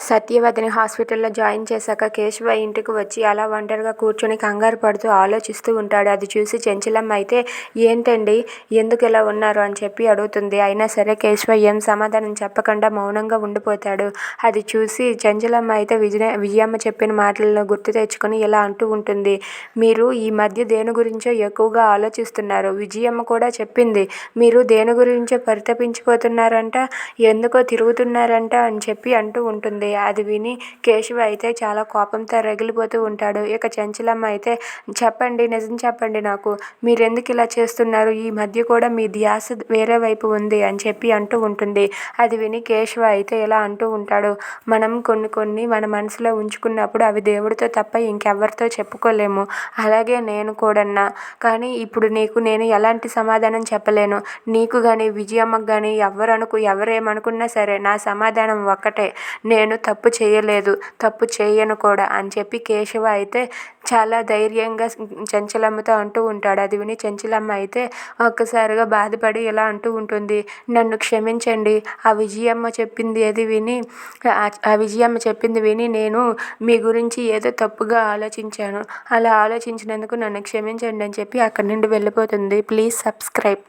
సత్యవతిని హాస్పిటల్లో జాయిన్ చేశాక కేశవ ఇంటికి వచ్చి అలా ఒంటరిగా కూర్చొని కంగారు పడుతూ ఆలోచిస్తూ ఉంటాడు. అది చూసి చెంచలమ్మ అయితే ఏంటండి ఎందుకు ఇలా ఉన్నారు అని చెప్పి అడుగుతుంది. అయినా సరే కేశవ ఏం సమాధానం చెప్పకుండా మౌనంగా ఉండిపోతాడు. అది చూసి చెంచలమ్మ అయితే విజయమ్మ చెప్పిన మాటలను గుర్తు తెచ్చుకొని ఇలా అంటూ ఉంటుంది. మీరు ఈ మధ్య దేని గురించో ఎక్కువగా ఆలోచిస్తున్నారు. విజయమ్మ కూడా చెప్పింది మీరు దేని గురించో పరితపించిపోతున్నారంట, ఎందుకో తిరుగుతున్నారంట అని చెప్పి అంటూ ఉంటుంది. అది విని కేశవ అయితే చాలా కోపంతో రగిలిపోతూ ఉంటాడు. ఇక చెంచలమ్మ అయితే చెప్పండి, నిజం చెప్పండి, నాకు మీరెందుకు ఇలా చేస్తున్నారు, ఈ మధ్య కూడా మీ ధ్యాస వేరే వైపు ఉంది అని చెప్పి అంటూ ఉంటుంది. అది విని కేశవ అయితే ఇలా అంటూ ఉంటాడు. మనం కొన్ని మన మనసులో ఉంచుకున్నప్పుడు అవి దేవుడితో తప్ప ఇంకెవరితో చెప్పుకోలేము. అలాగే నేను కూడన్నా. కానీ ఇప్పుడు నీకు నేను ఎలాంటి సమాధానం చెప్పలేను. నీకు కానీ విజయమ్మకు కానీ ఎవరేమనుకున్నా సరే నా సమాధానం ఒక్కటే, నేను తప్పు చేయలేదు, తప్పు చేయను కూడా అని చెప్పి కేశవ అయితే చాలా ధైర్యంగా చెంచలమ్మతో అంటూ ఉంటాడు. అది విని చెంచలమ్మ అయితే ఒక్కసారిగా బాధపడి ఇలా అంటూ ఉంటుంది. నన్ను క్షమించండి. ఆ విజయమ్మ చెప్పింది విని నేను మీ గురించి ఏదో తప్పుగా ఆలోచించాను. అలా ఆలోచించినందుకు నన్ను క్షమించండి అని చెప్పి అక్కడి నుండి వెళ్ళిపోతుంది. Please subscribe.